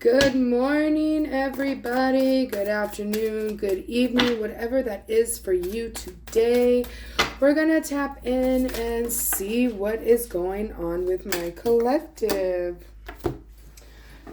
Good morning, everybody. Good afternoon, good evening, whatever that is for you today. We're going to tap in and see what is going on with my collective.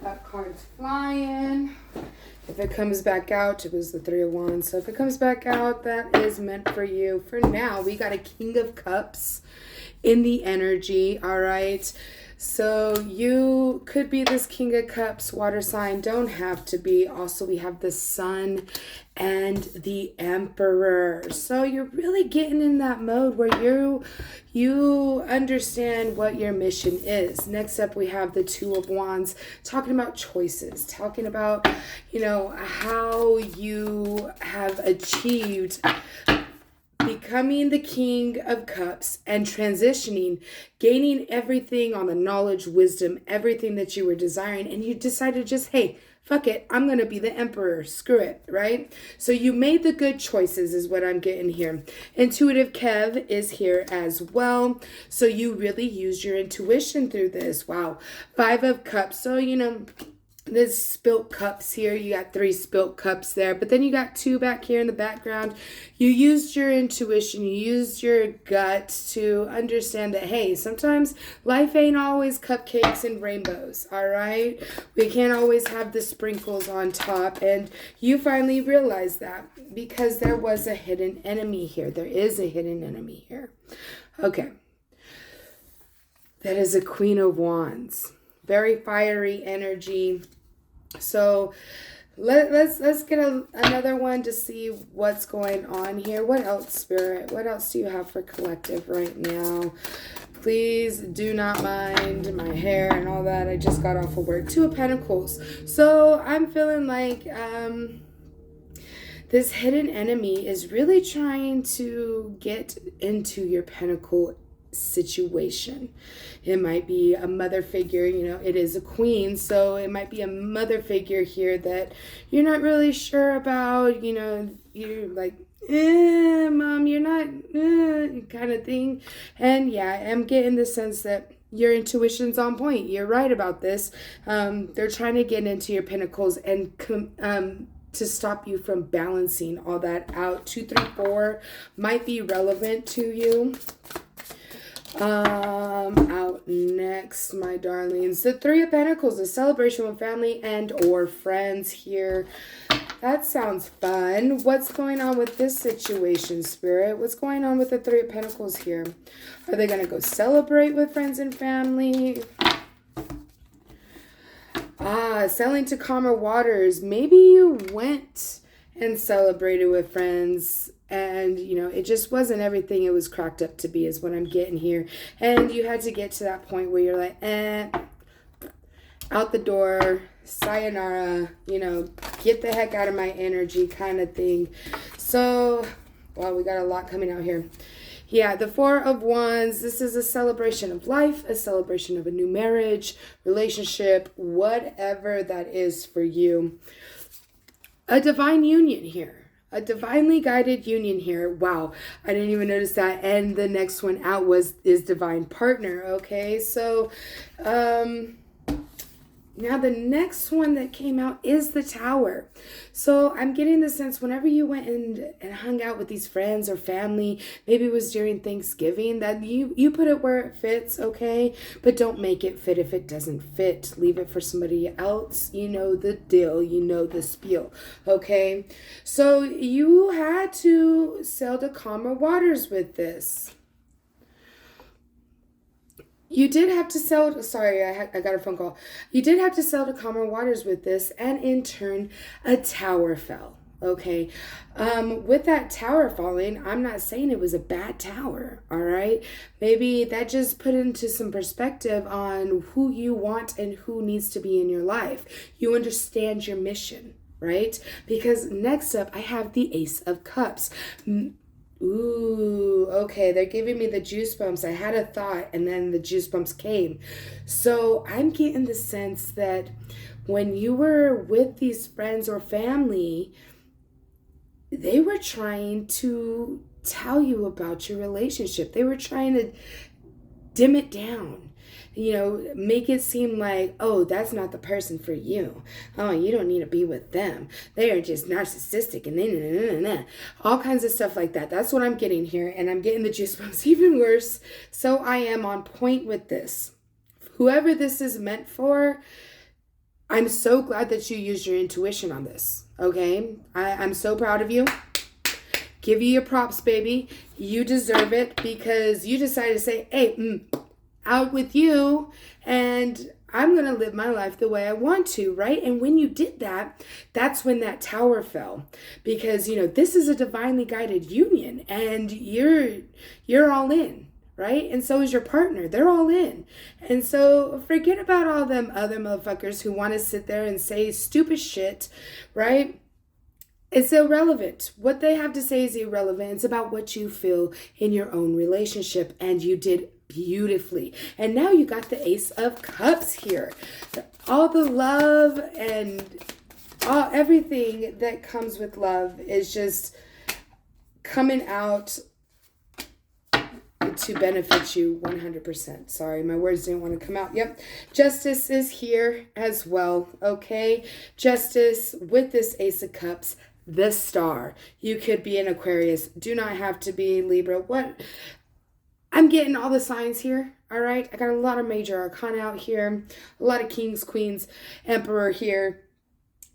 That card's flying. If it comes back out, it was the Three of Wands. So if it comes back out, that is meant for you. For now, we got a King of Cups in the energy, all right? So you could be this King of Cups water sign, don't have to be. Also, we have the Sun and the Emperor. So you're really getting in that mode where you understand what your mission is. Next up, we have the Two of Wands, talking about choices, talking about, how you have achieved becoming the King of Cups and transitioning, gaining everything on the knowledge, wisdom, everything that you were desiring, and you decided just, hey, fuck it, I'm going to be the Emperor. Screw it, right? So you made the good choices is what I'm getting here. Intuitive Kev is here as well. So you really used your intuition through this. Wow. Five of Cups. So, there's spilt cups here. You got 3 spilt cups there, but then you got 2 back here in the background. You used your intuition, you used your gut to understand that, hey, sometimes life ain't always cupcakes and rainbows, all right? We can't always have the sprinkles on top, and you finally realized that because there was a hidden enemy here. There is a hidden enemy here. Okay. That is a Queen of Wands. Very fiery energy. So let's get another one to see what's going on here. What else, Spirit? What else do you have for collective right now? Please do not mind my hair and all that. I just got off of work. 2 of Pentacles. So I'm feeling like this hidden enemy is really trying to get into your pentacle situation. It might be a mother figure, it is a queen, so it might be a mother figure here that you're not really sure about, you're like, mom, you're not, kind of thing. And yeah, I'm getting the sense that your intuition's on point. You're right about this. They're trying to get into your pentacles and to stop you from balancing all that out. 2, 3, 4 might be relevant to you. Out next, my darlings, the 3 of Pentacles, a celebration with family and or friends here. That sounds fun. What's going on with this situation, Spirit? What's going on with the 3 of Pentacles here? Are they going to go celebrate with friends and family? Sailing to calmer waters. Maybe you went and celebrated with friends and, it just wasn't everything it was cracked up to be is what I'm getting here. And you had to get to that point where you're like, out the door, sayonara, get the heck out of my energy kind of thing. So, well, we got a lot coming out here. Yeah, the 4 of Wands, this is a celebration of life, a celebration of a new marriage, relationship, whatever that is for you. A divine union here. A divinely guided union here. Wow, I didn't even notice that. And the next one out is divine partner. Okay, so now the next one that came out is the Tower. So I'm getting the sense whenever you went and hung out with these friends or family, maybe it was during Thanksgiving, that you put it where it fits, okay? But don't make it fit if it doesn't fit. Leave it for somebody else. You know the deal. You know the spiel, okay? So you had to sail to calmer waters with this. You did have to sell, sorry, I got a phone call. You did have to sell to calmer waters with this, and in turn, a tower fell, okay? With that tower falling, I'm not saying it was a bad tower, all right? Maybe that just put into some perspective on who you want and who needs to be in your life. You understand your mission, right? Because next up, I have the Ace of Cups. Ooh, okay, they're giving me the juice bumps. I had a thought and then the juice bumps came. So I'm getting the sense that when you were with these friends or family, they were trying to tell you about your relationship. They were trying to dim it down. make it seem like, oh, that's not the person for you. Oh, you don't need to be with them. They are just narcissistic and then all kinds of stuff like that. That's what I'm getting here, and I'm getting the juice bumps even worse. So I am on point with this. Whoever this is meant for, I'm so glad that you used your intuition on this. Okay, I'm so proud of you. Give you your props, baby. You deserve it because you decided to say, hey, out with you, and I'm going to live my life the way I want to, right? And when you did that, that's when that tower fell, because, this is a divinely guided union, and you're all in, right? And so is your partner. They're all in. And so forget about all them other motherfuckers who want to sit there and say stupid shit, right? It's irrelevant. What they have to say is irrelevant. It's about what you feel in your own relationship, and you did beautifully. And now you got the Ace of Cups here. All the love and everything that comes with love is just coming out to benefit you 100%. Sorry, my words didn't want to come out. Yep. Justice is here as well. Okay. Justice with this Ace of Cups. The Star. You could be an Aquarius. Do not have to be Libra. What? I'm getting all the signs here. All right. I got a lot of major arcana out here. A lot of kings, queens, emperor here.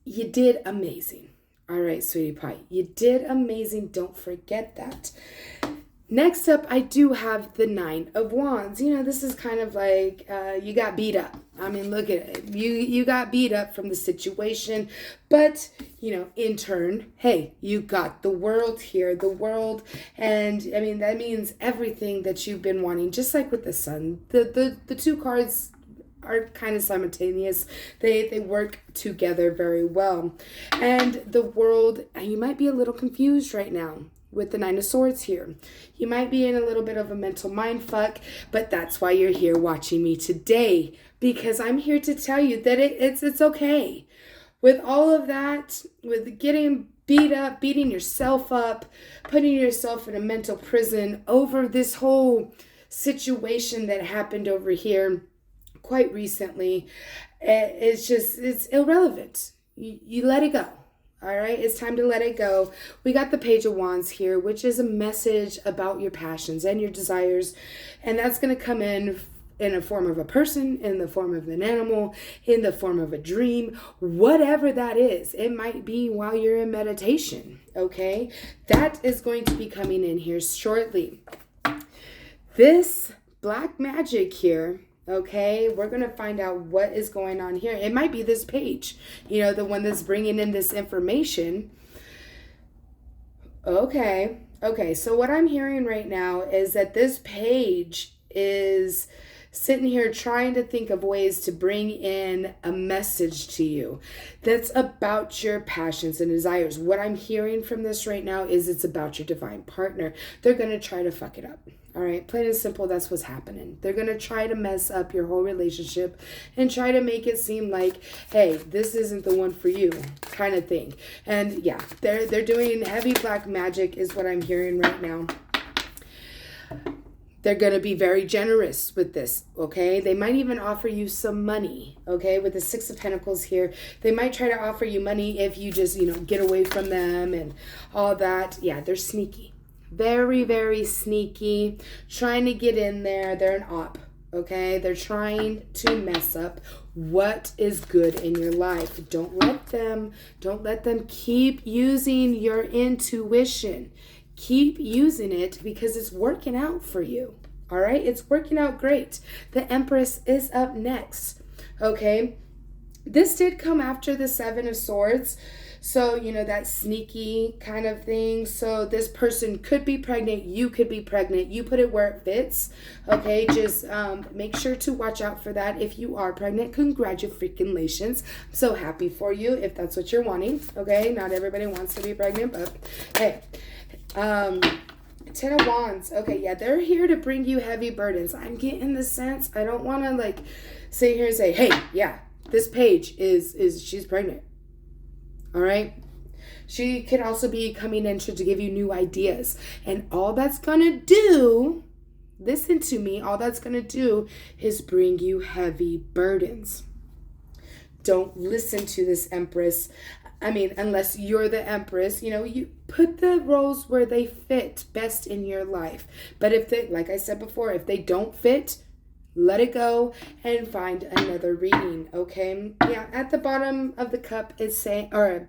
You did amazing. All right, sweetie pie. You did amazing. Don't forget that. Next up, I do have the Nine of Wands. This is kind of like you got beat up. I mean, look at it. You got beat up from the situation. But, in turn, hey, you got the world here. The world. And, I mean, that means everything that you've been wanting. Just like with the Sun. The two cards are kind of simultaneous. They work together very well. And the world, you might be a little confused right now with the Nine of Swords here. You might be in a little bit of a mental mind fuck, but that's why you're here watching me today, because I'm here to tell you that it's okay. With all of that, with getting beat up, beating yourself up, putting yourself in a mental prison over this whole situation that happened over here quite recently, it's irrelevant. You let it go. All right, it's time to let it go. We got the Page of Wands here, which is a message about your passions and your desires. And that's going to come in a form of a person, in the form of an animal, in the form of a dream, whatever that is. It might be while you're in meditation, okay? That is going to be coming in here shortly. This black magic here, okay, we're going to find out what is going on here. It might be this page, the one that's bringing in this information. Okay, so what I'm hearing right now is that this page is sitting here trying to think of ways to bring in a message to you that's about your passions and desires. What I'm hearing from this right now is it's about your divine partner. They're going to try to fuck it up. All right, plain and simple, that's what's happening. They're going to try to mess up your whole relationship and try to make it seem like, hey, this isn't the one for you kind of thing. And yeah, they're doing heavy black magic is what I'm hearing right now. They're going to be very generous with this, okay? They might even offer you some money, okay? With the Six of Pentacles here, they might try to offer you money if you just, get away from them and all that. Yeah, they're sneaky. Very, very sneaky. Trying to get in there. They're an op, okay? They're trying to mess up what is good in your life. Don't let them keep using your intuition. Keep using it because it's working out for you. All right? It's working out great. The Empress is up next. Okay? This did come after the Seven of Swords. So, that sneaky kind of thing. So this person could be pregnant. You could be pregnant. You put it where it fits. Okay? Just make sure to watch out for that. If you are pregnant, congratulations. I'm so happy for you if that's what you're wanting. Okay? Not everybody wants to be pregnant, but hey. Ten of Wands. Okay, yeah, they're here to bring you heavy burdens. I'm getting the sense. I don't want to sit here and say, hey, yeah, this page is she's pregnant. All right. She could also be coming in to give you new ideas. And all that's going to do, listen to me, all that's going to do is bring you heavy burdens. Don't listen to this Empress. I mean, unless you're the Empress, you put the roles where they fit best in your life. But if they, like I said before, if they don't fit, let it go and find another reading, okay? Yeah, at the bottom of the cup is saying, or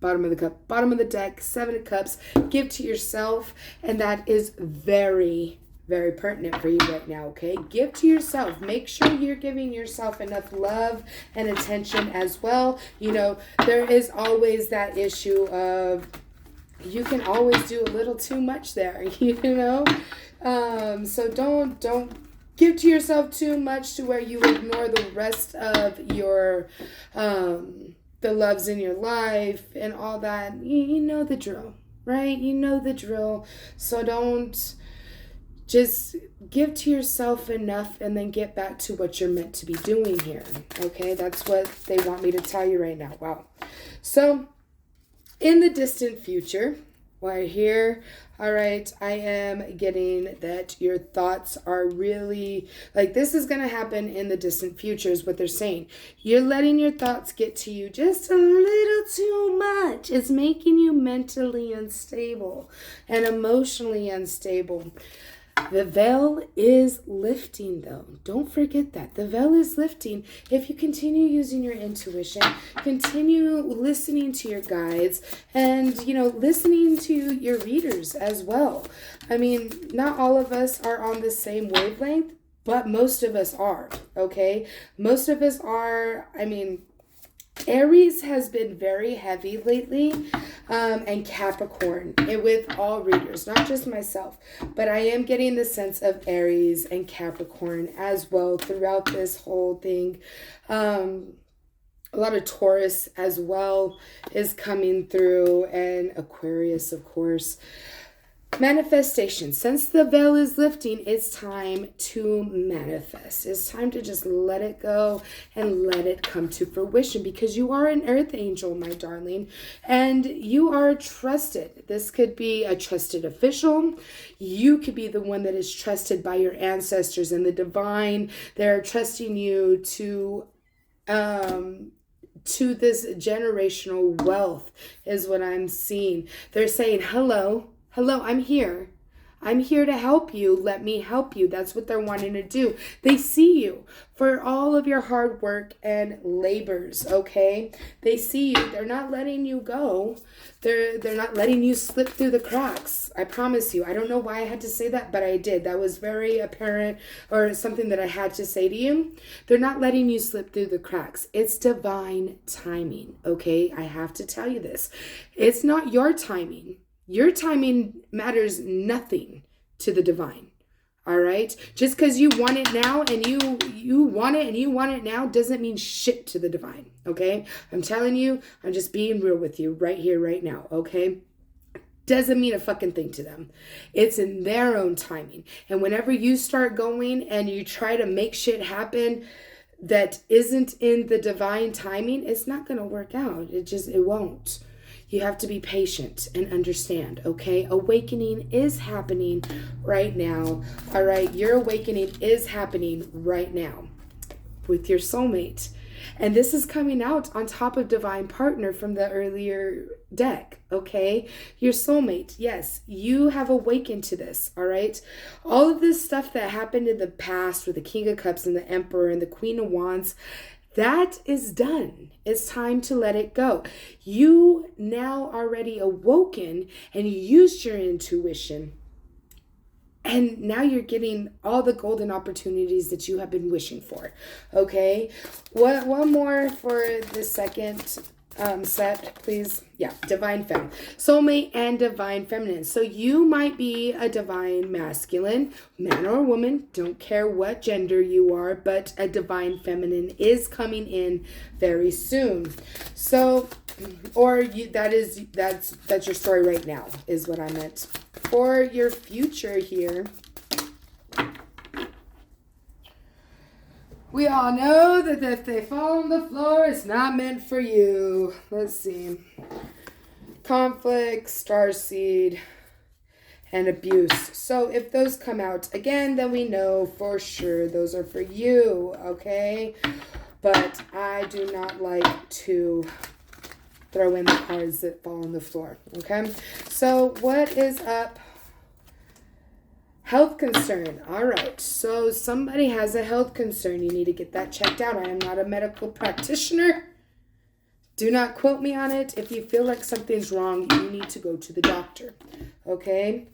bottom of the cup, bottom of the deck, 7 of Cups, give to yourself. And that is very, very pertinent for you right now, okay? Give to yourself. Make sure you're giving yourself enough love and attention as well. There is always that issue of you can always do a little too much there, So don't give to yourself too much to where you ignore the rest of your the loves in your life and all that. You know the drill, right? You know the drill. So don't just give to yourself enough and then get back to what you're meant to be doing here. Okay, that's what they want me to tell you right now. Wow. So in the distant future, right here, all right, I am getting that your thoughts are really, like, this is going to happen in the distant future is what they're saying. You're letting your thoughts get to you just a little too much. It's making you mentally unstable and emotionally unstable. The veil is lifting, though. Don't forget that. The veil is lifting. If you continue using your intuition, continue listening to your guides, and, listening to your readers as well. I mean, not all of us are on the same wavelength, but most of us are, okay? Most of us are, Aries has been very heavy lately, and Capricorn, with all readers, not just myself, but I am getting the sense of Aries and Capricorn as well throughout this whole thing. A lot of Taurus as well is coming through, and Aquarius, of course. Manifestation. Since the veil is lifting, it's time to manifest. It's time to just let it go and let it come to fruition, because you are an earth angel, my darling, and you are trusted. This could be a trusted official. You could be the one that is trusted by your ancestors and the divine. They're trusting you to this generational wealth is what I'm seeing. They're saying, hello, I'm here. I'm here to help you. Let me help you. That's what they're wanting to do. They see you for all of your hard work and labors, okay? They see you. They're not letting you go. They're not letting you slip through the cracks. I promise you. I don't know why I had to say that, but I did. That was very apparent, or something that I had to say to you. They're not letting you slip through the cracks. It's divine timing, okay? I have to tell you this. It's not your timing. Your timing matters nothing to the divine, all right? Just because you want it now and you want it and you want it now doesn't mean shit to the divine, okay? I'm telling you, I'm just being real with you right here, right now, okay? Doesn't mean a fucking thing to them. It's in their own timing. And whenever you start going and you try to make shit happen that isn't in the divine timing, it's not going to work out. It won't. You have to be patient and understand, okay? Awakening is happening right now, all right? Your awakening is happening right now with your soulmate. And this is coming out on top of Divine Partner from the earlier deck, okay? Your soulmate, yes, you have awakened to this, all right? All of this stuff that happened in the past with the King of Cups and the Emperor and the Queen of Wands, that is done. It's time to let it go. You now already awoken and you used your intuition. And now you're getting all the golden opportunities that you have been wishing for. Okay? One more for the second set, please. Yeah, Divine Femme. Soulmate and Divine Feminine. So you might be a Divine Masculine, man or woman, don't care what gender you are, but a Divine Feminine is coming in very soon. So, that's your story right now, is what I meant. For your future here, we all know that if they fall on the floor, it's not meant for you. Let's see. Conflict, starseed. and abuse. So if those come out again, then we know for sure those are for you, okay? But I do not like to throw in the cards that fall on the floor, okay? So what is up? Health concern. All right. So somebody has a health concern. You need to get that checked out. I am not a medical practitioner. Do not quote me on it. If you feel like something's wrong, you need to go to the doctor. Okay?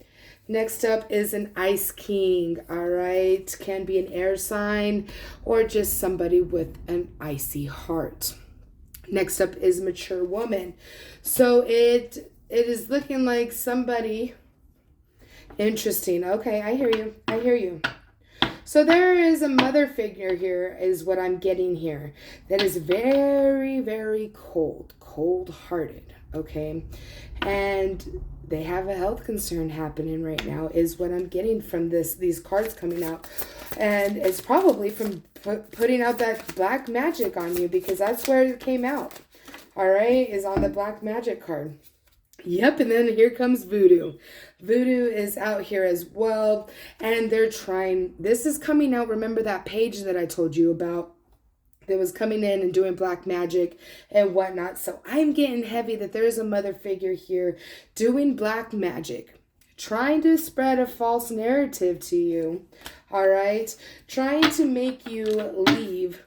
Next up is an ice king. All right? Can be an air sign or just somebody with an icy heart. Next up is mature woman. So it is looking like somebody... Interesting. Okay, I hear you. I hear you. So there is a mother figure here is what I'm getting here. That is very, very cold-hearted, okay? And they have a health concern happening right now is what I'm getting from these cards coming out. And it's probably from putting out that black magic on you because that's where it came out. All right, is on the black magic card. Yep, and then here comes voodoo. Voodoo is out here as well, and they're trying, this is coming out, remember that page that I told you about that was coming in and doing black magic and whatnot. So I'm getting heavy that there's a mother figure here doing black magic, trying to spread a false narrative to you, all right? Trying to make you leave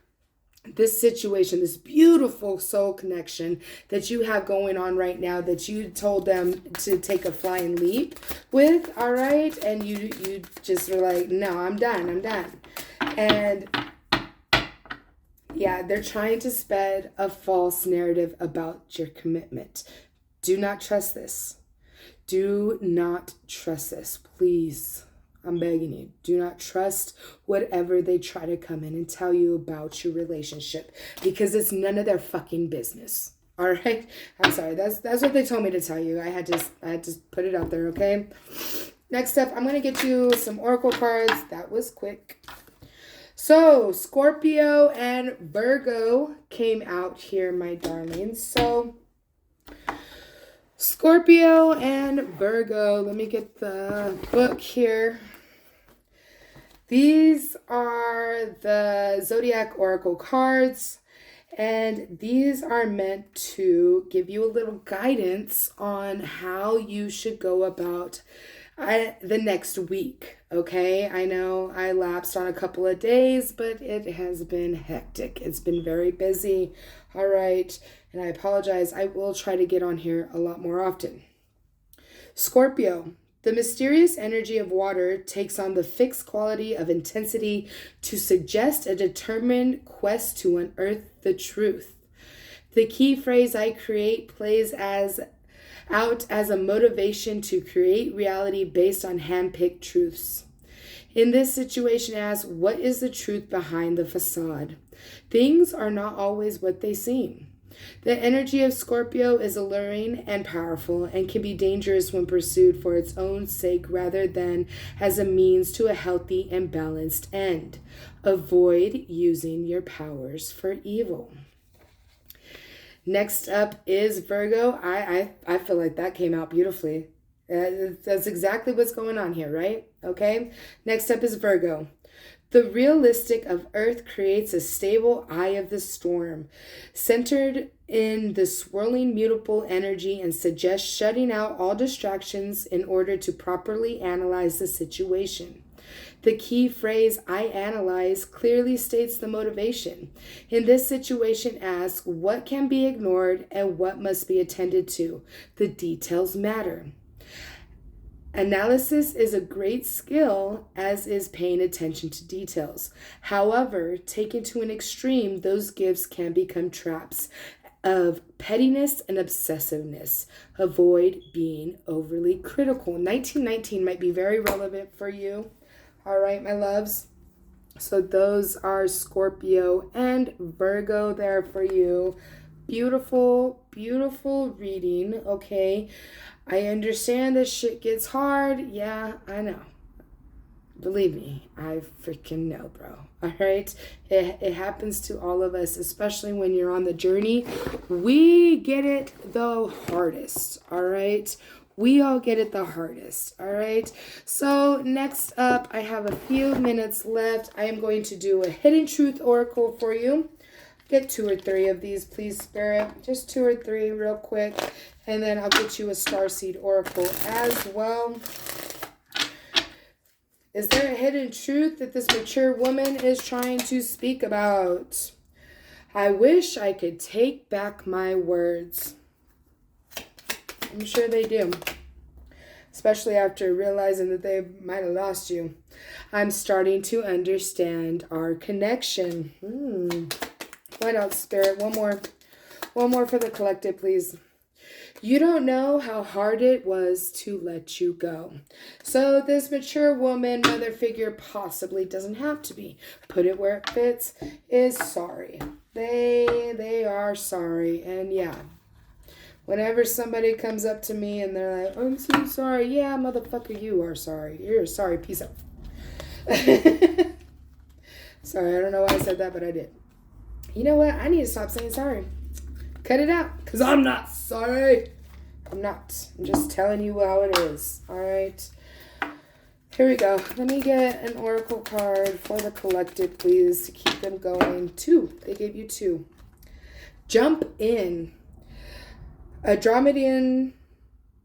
this situation, this beautiful soul connection that you have going on right now that you told them to take a flying leap with, all right? And you just were like, no, I'm done. And yeah, they're trying to spread a false narrative about your commitment. Do not trust this. Do not trust this, please. I'm begging you, do not trust whatever they try to come in and tell you about your relationship because it's none of their fucking business. All right? I'm sorry. That's what they told me to tell you. I had to put it out there, okay? Next up, I'm going to get you some oracle cards. That was quick. So, Scorpio and Virgo came out here, my darlings. So, Scorpio and Virgo. Let me get the book here. These are the Zodiac Oracle cards, and these are meant to give you a little guidance on how you should go about the next week, okay? I know I lapsed on a couple of days, but it has been hectic. It's been very busy, all right? And I apologize. I will try to get on here a lot more often. Scorpio. The mysterious energy of water takes on the fixed quality of intensity to suggest a determined quest to unearth the truth. The key phrase I create plays out as a motivation to create reality based on hand-picked truths. In this situation, ask, what is the truth behind the facade? Things are not always what they seem. The energy of Scorpio is alluring and powerful and can be dangerous when pursued for its own sake rather than as a means to a healthy and balanced end. Avoid using your powers for evil. Next up is Virgo. I feel like that came out beautifully. That's exactly what's going on here, right? Okay. Next up is Virgo. The realistic of Earth creates a stable eye of the storm, centered in the swirling mutable energy and suggests shutting out all distractions in order to properly analyze the situation. The key phrase, I analyze, clearly states the motivation. In this situation, ask what can be ignored and what must be attended to. The details matter. Analysis is a great skill, as is paying attention to details. However, taken to an extreme, those gifts can become traps of pettiness and obsessiveness. Avoid being overly critical. 1919 might be very relevant for you. All right, my loves. So those are Scorpio and Virgo there for you. Beautiful, beautiful reading, okay? I understand that shit gets hard. Yeah, I know. Believe me, I freaking know, bro. All right? It happens to all of us, especially when you're on the journey. We get it the hardest, all right? We all get it the hardest, all right? So next up, I have a few minutes left. I am going to do a hidden truth oracle for you. Get 2 or 3 of these, please, Spirit. Just 2 or 3 real quick. And then I'll get you a starseed oracle as well. Is there a hidden truth that this mature woman is trying to speak about? I wish I could take back my words. I'm sure they do. Especially after realizing that they might have lost you. I'm starting to understand our connection. What else, Spirit? One more. One more for the collective, please. You don't know how hard it was to let you go. So this mature woman, mother figure, possibly doesn't have to be. Put it where it fits, is sorry. They are sorry. And yeah. Whenever somebody comes up to me and they're like, I'm so sorry. Yeah, motherfucker, you are sorry. You're sorry. Peace out. Sorry, I don't know why I said that, but I did. You know what? I need to stop saying sorry. Cut it out. Because I'm not sorry. I'm not. I'm just telling you how it is. All right. Here we go. Let me get an oracle card for the collective, please, to keep them going. 2. They gave you 2. Jump in. Andromedan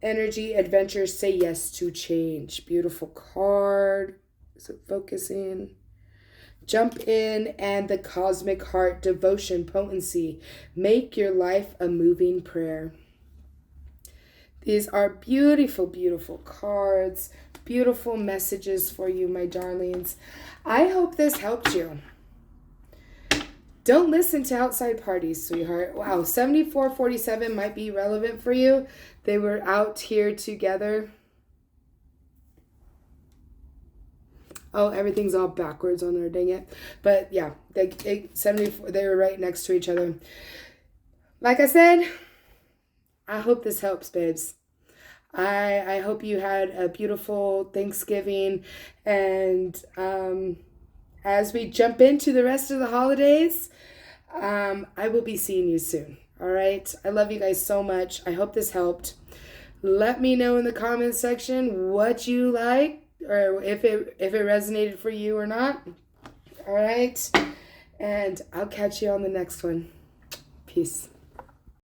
energy adventures say yes to change. Beautiful card. Is it focusing? Jump in and the cosmic heart devotion potency. Make your life a moving prayer. These are beautiful, beautiful cards. Beautiful messages for you, my darlings. I hope this helped you. Don't listen to outside parties, sweetheart. Wow, 7447 might be relevant for you. They were out here together. Oh, everything's all backwards on there, dang it. But yeah, they 74, they were right next to each other. Like I said, I hope this helps, babes. I hope you had a beautiful Thanksgiving. And as we jump into the rest of the holidays, I will be seeing you soon. All right. I love you guys so much. I hope this helped. Let me know in the comments section what you like, or if it resonated for you or not. All right. And I'll catch you on the next one. Peace.